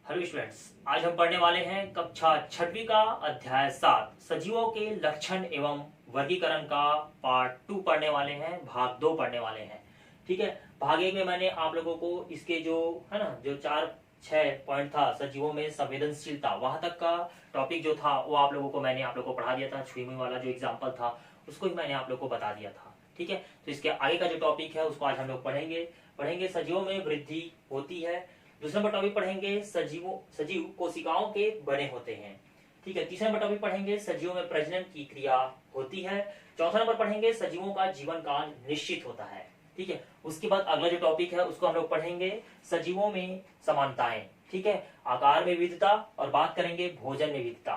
Hello students, आज हम पढ़ने वाले हैं कक्षा 6वीं का अध्याय 7 सजीवों के लक्षण एवं वर्गीकरण का पार्ट 2 पढ़ने वाले हैं, भाग 2 पढ़ने वाले हैं। ठीक है, भाग 1 में मैंने आप लोगों को इसके जो है ना जो 4-6 पॉइंट था सजीवों में संवेदनशीलता, वहां तक का टॉपिक जो था वो आप लोगों को पढ़ा दिया था। छुई वाला जो एग्जाम्पल था उसको ही मैंने आप लोग को बता दिया था। ठीक है, तो इसके आगे का जो टॉपिक है उसको आज हम लोग पढ़ेंगे सजीवों में वृद्धि होती है। दूसरे नंबर टॉपिक पढ़ेंगे सजीव कोशिकाओं के बने होते हैं। ठीक है, तीसरे नंबर टॉपिक पढ़ेंगे सजीवों में प्रजनन की क्रिया होती है। चौथा नंबर पढ़ेंगे सजीवों का जीवन काल निश्चित होता है। ठीक है, उसके बाद अगला जो टॉपिक है उसको हम लोग पढ़ेंगे सजीवों में समानताएं। ठीक है, आकार में विविधता और बात करेंगे भोजन में विविधता।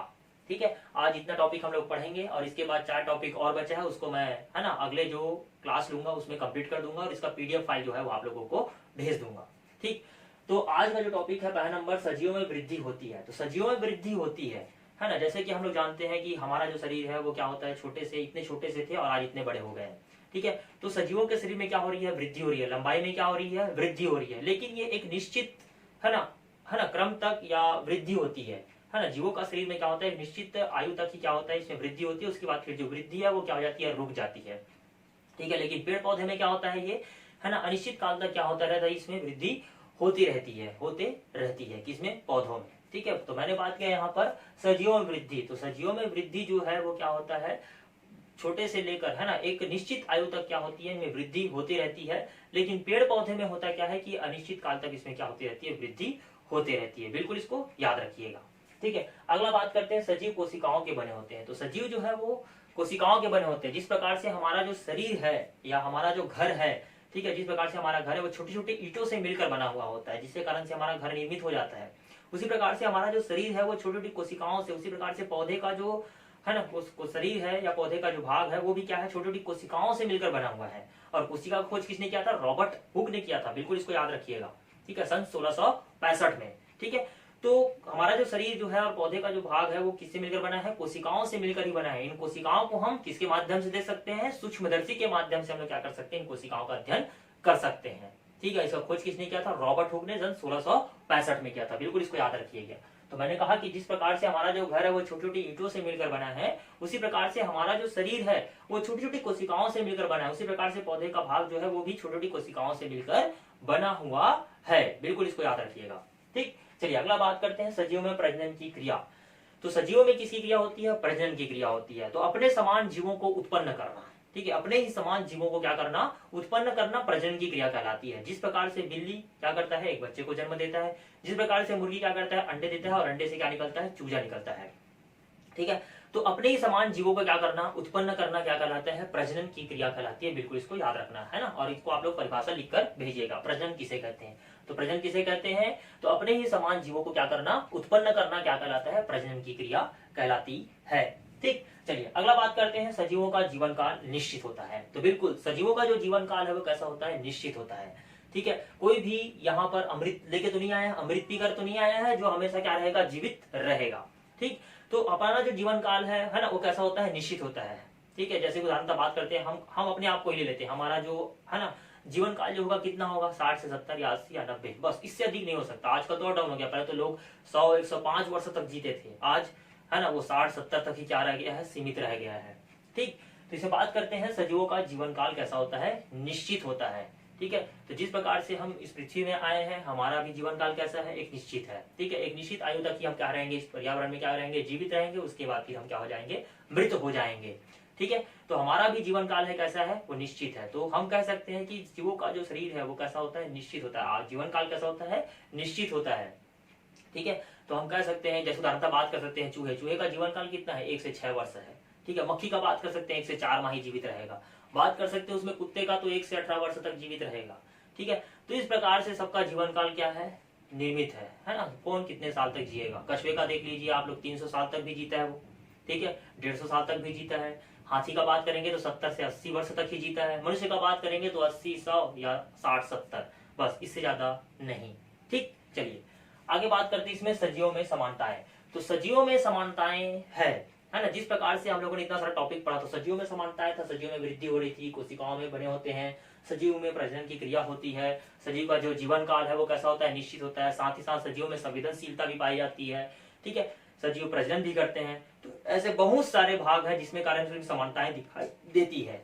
ठीक है, आज इतना टॉपिक हम लोग पढ़ेंगे और इसके बाद 4 टॉपिक और बचा है, उसको मैं है ना अगले जो क्लास लूंगा उसमें कंप्लीट कर दूंगा और इसका पीडीएफ फाइल जो है वो आप लोगों को भेज दूंगा। ठीक, तो आज का जो टॉपिक है पहला नंबर सजीवों में वृद्धि होती है। तो सजीवों में वृद्धि होती है ना, जैसे कि हम लोग जानते हैं कि हमारा जो शरीर है वो क्या होता है, इतने छोटे से थे और आज इतने बड़े हो गए हैं। ठीक है, तो सजीवों के शरीर में क्या हो रही है, वृद्धि हो रही है, लंबाई में क्या हो रही है, वृद्धि हो रही है, लेकिन ये एक निश्चित है ना क्रम तक या वृद्धि होती है ना। जीवों का शरीर में क्या होता है, निश्चित आयु तक ही क्या होता है, इसमें वृद्धि होती है, उसके बाद फिर जो वृद्धि है वो क्या हो जाती है, रुक जाती है। ठीक है, लेकिन पेड़ पौधे में क्या होता है, ये है ना अनिश्चित काल तक क्या होता रहता है, इसमें वृद्धि होती रहती है किसमें, पौधों में। ठीक है, तो मैंने बात किया यहाँ पर सजीवों में वृद्धि। तो सजीवों में वृद्धि जो है वो क्या होता है, छोटे से लेकर है ना एक निश्चित आयु तक क्या होती है, इनमें वृद्धि होती रहती है। लेकिन पेड़ पौधे में होता क्या है कि अनिश्चित काल तक इसमें क्या होती रहती है, वृद्धि होती रहती है। बिल्कुल इसको याद रखिएगा। ठीक है, अगला बात करते हैं सजीव कोशिकाओं के बने होते हैं। तो सजीव जो है वो कोशिकाओं के बने होते हैं। जिस प्रकार से हमारा जो शरीर है या हमारा जो घर है, ठीक है, जिस प्रकार से हमारा घर है वो छोटी छोटी ईंटों से मिलकर बना हुआ होता है, जिसके कारण से हमारा घर निर्मित हो जाता है। उसी प्रकार से हमारा जो शरीर है वो छोटी छोटी कोशिकाओं से, उसी प्रकार से पौधे का जो है ना शरीर है या पौधे का जो भाग है वो भी क्या है, छोटी छोटी कोशिकाओं से मिलकर बना हुआ है। और कोशिका का खोज किसने किया था, रॉबर्ट हुक ने किया था। बिल्कुल इसको याद रखिएगा। ठीक है, सन 1665 में। ठीक है, तो हमारा जो शरीर जो है और पौधे का जो भाग है वो किससे मिलकर बना है, कोशिकाओं से मिलकर ही बना है। इन कोशिकाओं को हम किसके माध्यम से देख सकते हैं, सूक्ष्मदर्शी के माध्यम से हम लोग क्या कर सकते हैं, इन कोशिकाओं का अध्ययन कर सकते हैं। ठीक है, इसका खोज किसने किया था, रॉबर्ट हुक ने सन 1665 में किया था। बिल्कुल इसको याद रखिएगा। तो मैंने कहा कि जिस प्रकार से हमारा जो घर है वो छोटी छोटी ईंटों से मिलकर बना है, उसी प्रकार से हमारा जो शरीर है वो छोटी छोटी कोशिकाओं से मिलकर बना है। उसी प्रकार से पौधे का भाग जो है वो भी छोटी छोटी कोशिकाओं से मिलकर बना हुआ है। बिल्कुल इसको याद रखिएगा। ठीक, चलिए अगला बात करते हैं सजीवों में प्रजनन की क्रिया। तो सजीवों में किसकी क्रिया होती है, प्रजनन की क्रिया होती है। तो अपने समान जीवों को उत्पन्न करना। ठीक है, अपने ही समान जीवों को क्या करना, उत्पन्न करना प्रजनन की क्रिया कहलाती है। जिस प्रकार से बिल्ली क्या करता है, एक बच्चे को जन्म देता है, जिस प्रकार से मुर्गी क्या करता है, अंडे देता है और अंडे से क्या निकलता है, चूजा निकलता है। ठीक है, तो अपने ही समान जीवों को क्या करना, उत्पन्न करना क्या कहलाता है, प्रजनन की क्रिया कहलाती है। बिल्कुल इसको याद रखना है ना, और इसको आप लोग परिभाषा लिखकर भेजिएगा, प्रजनन किसे कहते हैं। तो प्रजनन किसे कहते हैं, तो अपने ही समान जीवों को क्या करना, उत्पन्न करना क्या कहलाता है, प्रजनन की क्रिया कहलाती है। ठीक, चलिए अगला बात करते हैं सजीवों का जीवन काल निश्चित होता है। तो बिल्कुल सजीवों का जो जीवन काल है वो कैसा होता है, निश्चित होता है। ठीक है, कोई भी यहाँ पर अमृत लेके तो नहीं आया, अमृत पीकर तो नहीं आया है जो हमेशा क्या रहेगा, जीवित रहेगा। ठीक, तो अपना जो जीवन काल है ना वो कैसा होता है, निश्चित होता है। ठीक है, जैसे उदाहरण का बात करते हैं, हम अपने आप को ही ले लेते हैं। हमारा जो है ना जीवन काल जो होगा कितना होगा, 60 से 70 या 80 या 90, बस इससे अधिक नहीं हो सकता। आज का तो और डाउन हो गया, पहले तो लोग 100 105 वर्ष तक जीते थे, आज है ना वो 60-70 तक ही क्या रह गया है, सीमित रह गया है। ठीक, तो इसे बात करते हैं सजीवों का जीवन काल कैसा होता है, निश्चित होता है। ठीक है, तो जिस प्रकार से हम इस पृथ्वी में आए हैं हमारा भी जीवन काल कैसा है, एक निश्चित है। ठीक है, एक निश्चित आयु तक ही हम क्या रहेंगे, इस पर्यावरण में क्या रहेंगे, जीवित रहेंगे, उसके बाद फिर हम क्या हो जाएंगे, मृत हो जाएंगे। ठीक है, तो हमारा भी जीवन काल है कैसा है, वो निश्चित है। तो हम कह सकते हैं कि जीवों का जो शरीर है वो कैसा होता है, निश्चित होता है। जीवन काल कैसा होता है, निश्चित होता है। ठीक है, तो हम कह सकते हैं, जैसे उदाहरण बात कर सकते हैं चूहे का जीवन काल कितना है, 1 से 6 वर्ष है। ठीक है, मक्खी का बात कर सकते हैं 1 से 4 माह ही जीवित रहेगा। बात कर सकते हैं उसमें कुत्ते का तो 1 से 18 वर्ष तक जीवित रहेगा। ठीक है, तो इस प्रकार से सबका जीवन काल क्या है, नियमित है ना। कौन कितने साल तक जिएगा, कछुए का देख लीजिए आप लोग, 300 साल तक भी जीता है वो। ठीक है, 150 साल तक भी जीता है। हाथी का बात करेंगे तो 70 से 80 वर्ष तक ही जीता है। मनुष्य का बात करेंगे तो 80 100 या 60-70, बस इससे ज्यादा नहीं। ठीक, चलिए आगे बात करते हैं इसमें सजीवों में समानताएं। तो सजीवों में समानताएं है ना, जिस प्रकार से हम लोगों ने इतना सारा टॉपिक पढ़ा, तो सजीवों में समानताएं था, सजीवों में वृद्धि हो रही थी, कोशिकाओं में बने होते हैं, सजीव में प्रजनन की क्रिया होती है, सजीव का जो जीवन काल है वो कैसा होता है, निश्चित होता है। साथ ही साथ सजीव में संवेदनशीलता भी पाई जाती है, ठीक है, सजीव प्रजनन भी करते हैं। तो ऐसे बहुत सारे भाग हैं जिसमें कार्य समानताएं दिखाई देती है।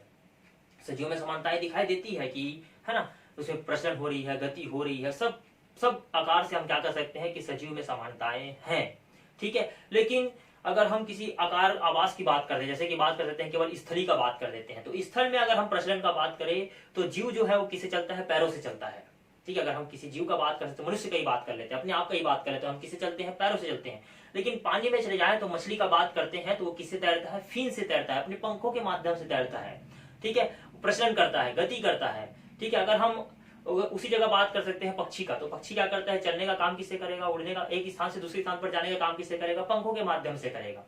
सजीव में समानताएं दिखाई देती है कि, है ना, उसमें प्रजनन हो रही है, गति हो रही है, सब आकार से हम क्या कर सकते हैं कि सजीव में समानताएं हैं, ठीक है। लेकिन अगर हम किसी आकार आवास की बात करते हैं, जैसे कि बात कर देते हैं केवल स्थली का बात कर देते हैं, तो स्थल में अगर हम प्रचलन का बात करें तो जीव जो है वो किससे चलता है, पैरों से चलता है, ठीक है। अगर हम किसी जीव का बात करते हैं, मनुष्य की बात कर लेते हैं, अपने आप का ही बात कर लेते हैं, हम किससे चलते हैं, पैरों से चलते हैं। लेकिन पानी में चले जाए तो मछली का बात करते हैं तो वो किससे तैरता है, फीन से तैरता है, अपने पंखों के माध्यम से तैरता है, ठीक है, प्रचलन करता है, गति करता है, ठीक है। अगर हम उसी जगह बात कर सकते हैं पक्षी का, तो पक्षी क्या करता है, चलने का काम किससे करेगा, उड़ने का, एक स्थान से दूसरे स्थान पर जाने का काम किससे करेगा, पंखों के माध्यम से करेगा।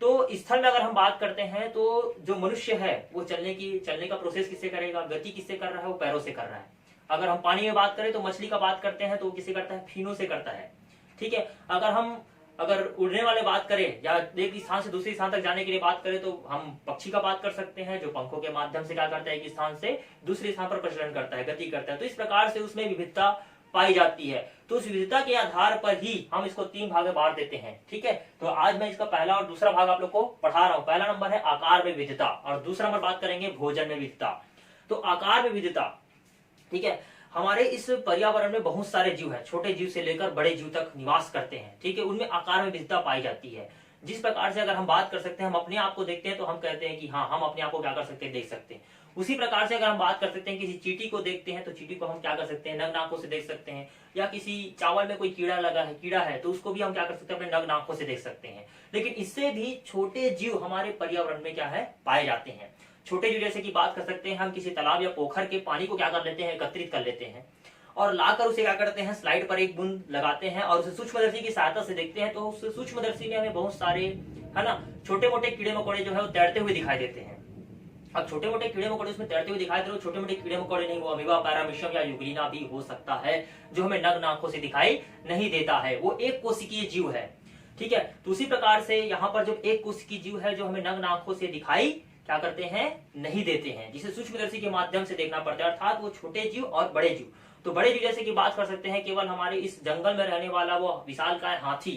तो स्थल में अगर हम बात करते हैं तो जो मनुष्य है वो चलने का प्रोसेस किससे करेगा, गति किससे कर रहा है, वो पैरों से कर रहा है। अगर हम पानी में बात करें तो मछली का बात करते हैं तो वो किससे करता है, फीनों से करता है, ठीक है। अगर उड़ने वाले बात करें या एक स्थान से दूसरे स्थान तक जाने के लिए बात करें तो हम पक्षी का बात कर सकते हैं, जो पंखों के माध्यम से क्या करता है, एक स्थान से दूसरे स्थान पर प्रचलन करता है, गति करता है। तो इस प्रकार से उसमें विविधता पाई जाती है। तो उस विविधता के आधार पर ही हम इसको 3 भाग में बांट देते हैं, ठीक है। तो आज मैं इसका पहला और दूसरा भाग आप लोग को पढ़ा रहा हूं। पहला नंबर है आकार में विविधता और दूसरा नंबर बात करेंगे भोजन में विविधता। तो आकार में विविधता, ठीक है, हमारे इस पर्यावरण में बहुत सारे जीव हैं, छोटे जीव से लेकर बड़े जीव तक निवास करते हैं, ठीक है। उनमें आकार में विविधता पाई जाती है। जिस प्रकार से अगर हम बात कर सकते हैं, हम अपने आप को देखते हैं तो हम कहते हैं कि हाँ, हम अपने आप को क्या कर सकते हैं, देख सकते हैं। उसी प्रकार से अगर हम बात कर सकते हैं, किसी चींटी को देखते हैं तो चींटी को हम क्या कर सकते हैं, नग्न आंखों से देख सकते हैं। या किसी चावल में कोई कीड़ा है तो उसको भी हम क्या कर सकते हैं, अपने नग्न आंखों से देख सकते हैं। लेकिन इससे भी छोटे जीव हमारे पर्यावरण में क्या है, पाए जाते हैं। छोटे जीव जैसे कि बात कर सकते हैं, हम किसी तालाब या पोखर के पानी को क्या कर लेते हैं, एकत्रित कर लेते हैं और लाकर उसे क्या करते हैं, स्लाइड पर एक बूंद लगाते हैं और उसे सूक्ष्मदर्शी की सहायता से देखते हैं। तो उस सूक्ष्मदर्शी में हमें बहुत सारे, है ना, छोटे मोटे कीड़े मकोड़े जो है वो तैरते हुए दिखाई देते हैं। अब छोटे मोटे कीड़े मकोड़े उसमें तैरते हुए दिखाई दे रहे, छोटे मोटे कीड़े मकोड़े नहीं, वो अमीबा, पैरामीशियम या यूग्लिना भी हो सकता है, जो हमें नग्न आंखों से दिखाई नहीं देता है। वो एक कोशिकीय जीव है, ठीक है। तो उसी प्रकार से यहाँ पर जो एक कोशिकीय जीव है जो हमें नग्न आंखों से दिखाई क्या करते हैं, नहीं देते हैं, जिसे सूक्ष्मदर्शी के माध्यम से देखना पड़ता है, अर्थात वो छोटे जीव और बड़े जीव। तो बड़े जीव जैसे कि बात कर सकते हैं, केवल हमारे इस जंगल में रहने वाला वो विशालकाय हाथी,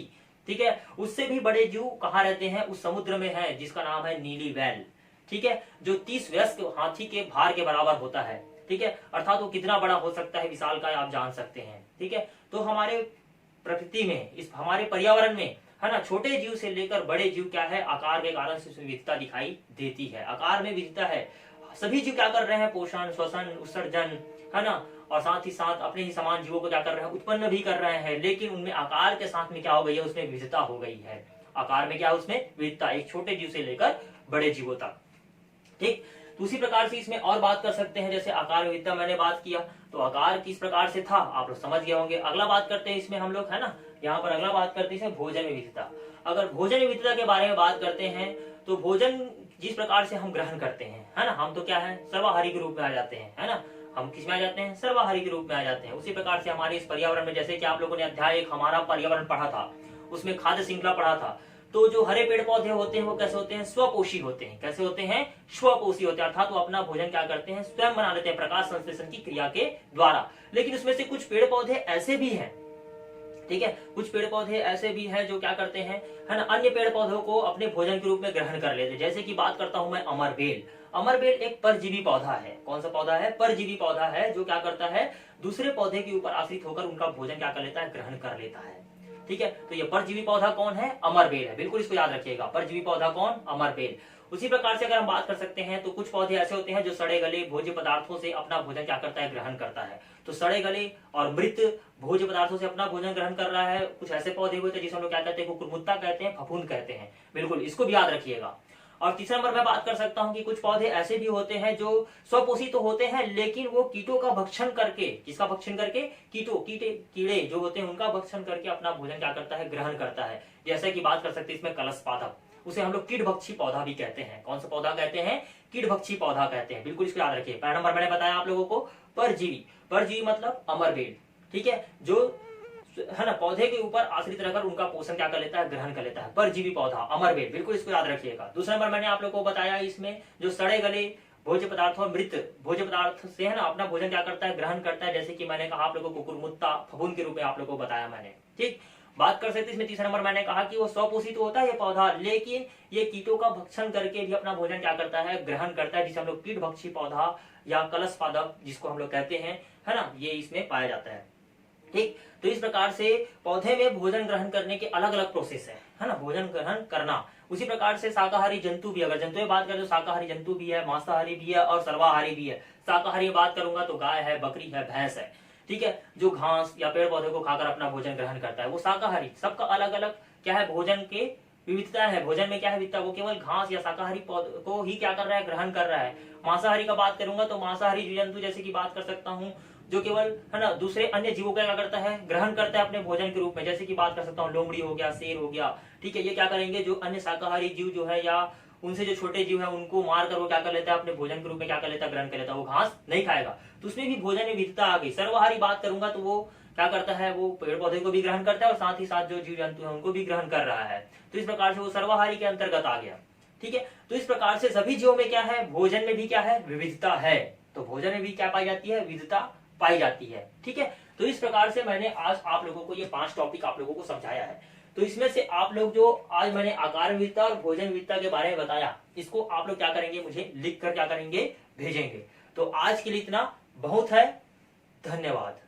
ठीक है। उससे भी बड़े जीव कहाँ रहते हैं, उस समुद्र में है जिसका नाम है नीली वैल, ठीक है, जो 30 वयस्क हाथी के भार के बराबर होता है, ठीक है। अर्थात वो कितना बड़ा हो सकता है विशालकाय, आप जान सकते हैं, ठीक है। तो हमारे प्रकृति में, इस हमारे पर्यावरण में, है ना, छोटे जीव से लेकर बड़े जीव क्या है, आकार के कारण से विविधता दिखाई देती है। आकार में विविधता है। सभी जीव क्या कर रहे हैं, पोषण, श्वसन, उत्सर्जन, है ना, और साथ ही साथ अपने ही समान जीवों को क्या कर रहे हैं, उत्पन्न भी कर रहे हैं। लेकिन उनमें आकार के साथ में क्या हो गई है, उसमें विविधता हो गई है। आकार में क्या है, उसमें विविधता, एक छोटे जीव से लेकर बड़े जीवों तक, ठीक। तो उसी प्रकार से इसमें और बात कर सकते हैं, जैसे आकार में विविधता मैंने बात किया, तो आकार किस प्रकार से था आप लोग समझ गए होंगे। अगला बात करते हैं इसमें हम लोग, है ना, यहाँ पर अगला बात करते हैं भोजन में विविधता। अगर भोजन विविधता के बारे में बात करते हैं तो भोजन जिस प्रकार से हम ग्रहण करते हैं, है ना, हम तो क्या है, सर्वाहारी के रूप में आ जाते हैं, है ना, हम किस में आ जाते हैं, सर्वाहारी के रूप में आ जाते हैं। उसी प्रकार से हमारे इस पर्यावरण में, जैसे कि आप लोगों ने अध्याय 1 हमारा पर्यावरण पढ़ा था, उसमें खाद्य श्रृंखला पढ़ा था। तो जो हरे पेड़ पौधे होते हैं वो कैसे होते हैं, स्वपोषी होते हैं। कैसे होते हैं, स्वपोषी होते हैं, अर्थात वो अपना भोजन क्या करते हैं, स्वयं बना लेते हैं प्रकाश संश्लेषण की क्रिया के द्वारा। लेकिन उसमें से कुछ पेड़ पौधे ऐसे भी हैं, ठीक है, कुछ पेड़ पौधे ऐसे भी हैं जो क्या करते हैं, है ना, अन्य पेड़ पौधों को अपने भोजन के रूप में ग्रहण कर लेते हैं। जैसे कि बात करता हूं मैं अमरबेल। अमरबेल एक परजीवी पौधा है। कौन सा पौधा है, परजीवी पौधा है, जो क्या करता है, दूसरे पौधे के ऊपर आश्रित होकर उनका भोजन क्या कर लेता है, ग्रहण कर लेता है, ठीक है। तो ये परजीवी पौधा कौन है, अमरबेल है, बिल्कुल इसको याद रखिएगा। परजीवी पौधा कौन, अमरबेल। उसी प्रकार से अगर हम बात कर सकते हैं तो कुछ पौधे ऐसे होते हैं जो सड़े गले भोज्य पदार्थों से अपना भोजन क्या करता है, ग्रहण करता है। तो सड़े गले और मृत भोज्य पदार्थों से अपना भोजन ग्रहण कर रहा है। कुछ ऐसे पौधे हुए थे जिसे हम लोग क्या कहते हैं, कुकुरमुत्ता कहते हैं, फफूंद कहते हैं, बिल्कुल इसको भी याद रखिएगा। और तीसरा नंबर मैं बात कर सकता हूं कि कुछ पौधे ऐसे भी होते हैं जो स्वपोषी तो होते हैं, लेकिन वो कीटों का भक्षण करके, किसका भक्षण करके, कीड़े जो होते हैं उनका भक्षण करके अपना भोजन क्या करता है, ग्रहण करता है। जैसे कि बात कर सकते हैं इसमें कलश पादप, उसे हम लोग कीटभक्षी पौधा भी कहते हैं। कौन सा पौधा कहते हैं, कीटभक्षी पौधा कहते हैं, बिल्कुल इसको याद रखिए। पहला नंबर मैंने बताया आप लोगों को परजीवी, परजीवी मतलब अमरबेल, ठीक है, जो है ना पौधे के ऊपर आश्रित रहकर उनका पोषण क्या कर लेता है, ग्रहण कर लेता है, परजीवी पौधा अमरबेल, बिल्कुल इसको याद रखिएगा। दूसरा नंबर मैंने आप लोगों को बताया इसमें जो सड़े गले भोज्य पदार्थ और मृत। भोज्य पदार्थ से है ना अपना भोजन क्या करता है, ग्रहण करता है, जैसे कि मैंने कहा आप लोगों को कुकुरमुत्ता फफूंद के रूप में आप लोगों को बताया मैंने। ठीक, बात कर सकते इसमें तीसरा नंबर मैंने कहा कि वो स्वपोषित होता है ये पौधा, लेकिन ये कीटों का भक्षण करके भी अपना भोजन क्या करता है, ग्रहण करता है, जिसे हम लोग कीट भक्षी पौधा या कलश पादप जिसको हम लोग कहते हैं, है ना, ये इसमें पाया जाता है। ठीक, तो इस प्रकार से पौधे में भोजन ग्रहण करने के अलग अलग प्रोसेस है ना, भोजन ग्रहण करना। उसी प्रकार से शाकाहारी जंतु भी, अगर जंतु की बात करें तो शाकाहारी जंतु भी है, मांसाहारी भी है और सर्वाहारी भी है। शाकाहारी बात करूंगा तो गाय है, बकरी है, भैंस है। ठीक है, जो घास या पेड़ पौधे को खाकर अपना भोजन ग्रहण करता है वो शाकाहारी। सबका अलग अलग क्या है, भोजन के विविधता है, भोजन में क्या है विविधता, वो केवल घास या शाकाहारी पौधे को ही क्या कर रहा है, ग्रहण कर रहा है। मांसाहारी का बात करूंगा तो मांसाहारी जीव जंतु जैसे की बात कर सकता हूँ जो केवल है ना दूसरे अन्य जीवों का क्या करता है, ग्रहण करता है अपने भोजन के रूप में, जैसे कि बात कर सकता हूँ लोमड़ी हो गया, शेर हो गया। ठीक है, ये क्या करेंगे, जो अन्य शाकाहारी जीव जो है या उनसे जो छोटे जीव है उनको मार कर वो क्या कर लेता है, अपने भोजन के रूप में क्या कर लेता है, ग्रहण कर लेता है, वो घास नहीं खाएगा। तो उसमें भी भोजन में विविधता आ गई। सर्वाहारी बात करूंगा तो वो क्या करता है, वो पेड़ पौधे को भी ग्रहण करता है और साथ ही साथ जो जीव जंतु है उनको भी ग्रहण कर रहा है। तो इस प्रकार से वो सर्वाहारी के अंतर्गत आ गया। ठीक है, तो इस प्रकार से सभी जीवों में क्या है, भोजन में भी क्या है, विविधता है। तो भोजन में भी क्या पाई जाती है, विविधता पाई जाती है। ठीक है, तो इस प्रकार से मैंने आज आप लोगों को ये 5 टॉपिक आप लोगों को समझाया है। तो इसमें से आप लोग जो आज मैंने आकार विविधता और भोजन विविधता के बारे में बताया, इसको आप लोग क्या करेंगे, मुझे लिख कर क्या करेंगे, भेजेंगे। तो आज के लिए इतना बहुत है, धन्यवाद।